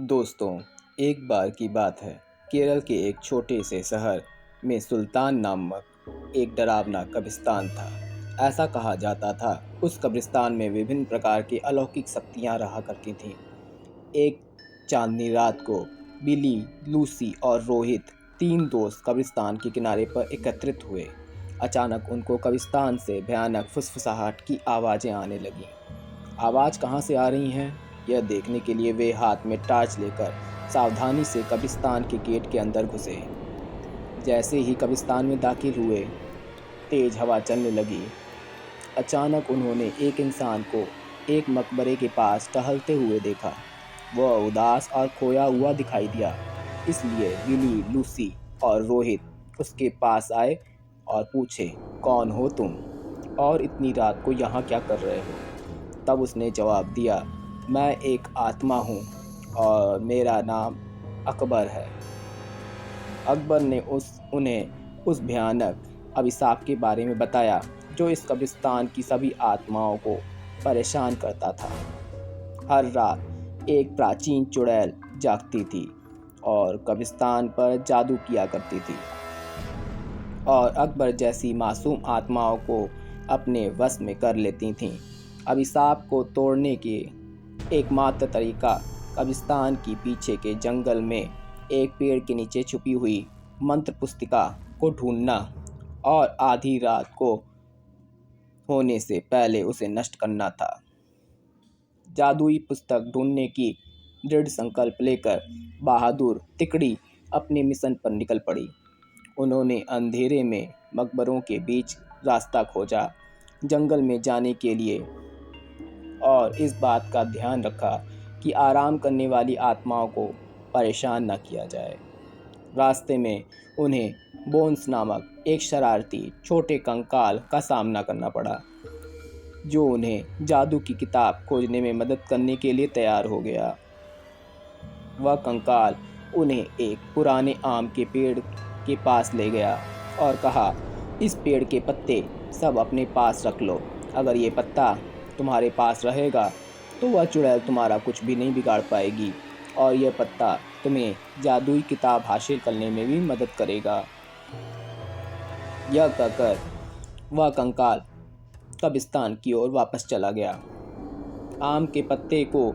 दोस्तों, एक बार की बात है। केरल के एक छोटे से शहर में सुल्तान नामक एक डरावना कब्रिस्तान था। ऐसा कहा जाता था उस कब्रिस्तान में विभिन्न प्रकार की अलौकिक शक्तियां रहा करती थीं। एक चांदनी रात को बिली, लूसी और रोहित, तीन दोस्त कब्रिस्तान के किनारे पर एकत्रित हुए। अचानक उनको कब्रिस्तान से भयानक फुसफुसाहट की आवाज़ें आने लगीं। आवाज़ कहाँ से आ रही हैं, यह देखने के लिए वे हाथ में टॉर्च लेकर सावधानी से कब्रिस्तान के गेट के अंदर घुसे। जैसे ही कब्रिस्तान में दाखिल हुए, तेज हवा चलने लगी। अचानक उन्होंने एक इंसान को एक मकबरे के पास टहलते हुए देखा। वह उदास और खोया हुआ दिखाई दिया। इसलिए बिली, लूसी और रोहित उसके पास आए और पूछे, कौन हो तुम और इतनी रात को यहाँ क्या कर रहे हो? तब उसने जवाब दिया, मैं एक आत्मा हूँ और मेरा नाम अकबर है। अकबर ने उन्हें उस भयानक अभिशाप के बारे में बताया जो इस कब्रिस्तान की सभी आत्माओं को परेशान करता था। हर रात एक प्राचीन चुड़ैल जागती थी और कब्रिस्तान पर जादू किया करती थी और अकबर जैसी मासूम आत्माओं को अपने वश में कर लेती थीं। अभिशाप को तोड़ने के एकमात्र तरीका कब्रिस्तान की पीछे के जंगल में एक पेड़ के नीचे छुपी हुई मंत्र पुस्तिका को ढूंढना और आधी रात को होने से पहले उसे नष्ट करना था। जादुई पुस्तक ढूंढने की दृढ़ संकल्प लेकर बहादुर तिकड़ी अपने मिशन पर निकल पड़ी। उन्होंने अंधेरे में मकबरों के बीच रास्ता खोजा, जंगल में जाने के लिए, और इस बात का ध्यान रखा कि आराम करने वाली आत्माओं को परेशान न किया जाए। रास्ते में उन्हें बोन्स नामक एक शरारती छोटे कंकाल का सामना करना पड़ा, जो उन्हें जादू की किताब खोजने में मदद करने के लिए तैयार हो गया। वह कंकाल उन्हें एक पुराने आम के पेड़ के पास ले गया और कहा, इस पेड़ के पत्ते सब अपने पास रख लो। अगर ये पत्ता तुम्हारे पास रहेगा तो वह चुड़ैल तुम्हारा कुछ भी नहीं बिगाड़ पाएगी और यह पत्ता तुम्हें जादुई किताब हासिल करने में भी मदद करेगा। यह कहकर वह कंकाल कब्रिस्तान की ओर वापस चला गया। आम के पत्ते को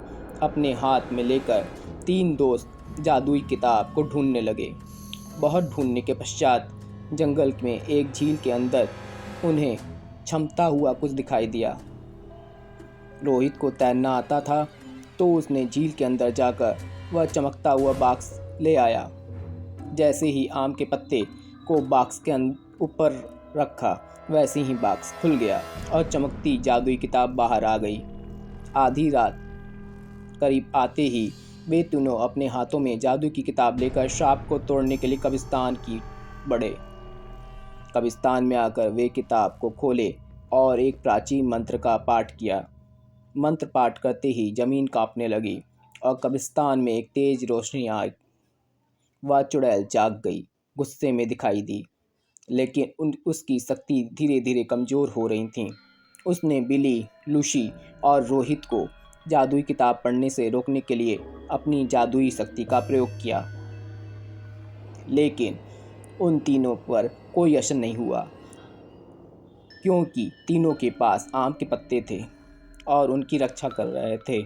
अपने हाथ में लेकर तीन दोस्त जादुई किताब को ढूंढने लगे। बहुत ढूंढने के पश्चात जंगल में एक झील के अंदर उन्हें चमकता हुआ कुछ दिखाई दिया। रोहित को तैरना आता था तो उसने झील के अंदर जाकर वह चमकता हुआ बॉक्स ले आया। जैसे ही आम के पत्ते को बॉक्स के ऊपर रखा, वैसे ही बॉक्स खुल गया और चमकती जादुई किताब बाहर आ गई। आधी रात करीब आते ही वे तीनों अपने हाथों में जादू की किताब लेकर श्राप को तोड़ने के लिए कब्रिस्तान की बढ़े। कब्रिस्तान में आकर वे किताब को खोले और एक प्राचीन मंत्र का पाठ किया। मंत्र पाठ करते ही जमीन कांपने लगी और कब्रिस्तान में एक तेज रोशनी आई। वह चुड़ैल जाग गई, गुस्से में दिखाई दी, लेकिन उसकी शक्ति धीरे धीरे कमज़ोर हो रही थी। उसने बिली, लूसी और रोहित को जादुई किताब पढ़ने से रोकने के लिए अपनी जादुई शक्ति का प्रयोग किया, लेकिन उन तीनों पर कोई असर नहीं हुआ, क्योंकि तीनों के पास आम के पत्ते थे और उनकी रक्षा कर रहे थे।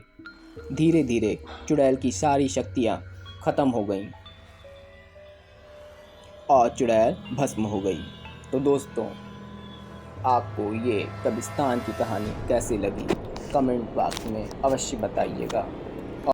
धीरे धीरे चुड़ैल की सारी शक्तियाँ खत्म हो गईं और चुड़ैल भस्म हो गई। तो दोस्तों, आपको ये कब्रिस्तान की कहानी कैसी लगी, कमेंट बॉक्स में अवश्य बताइएगा।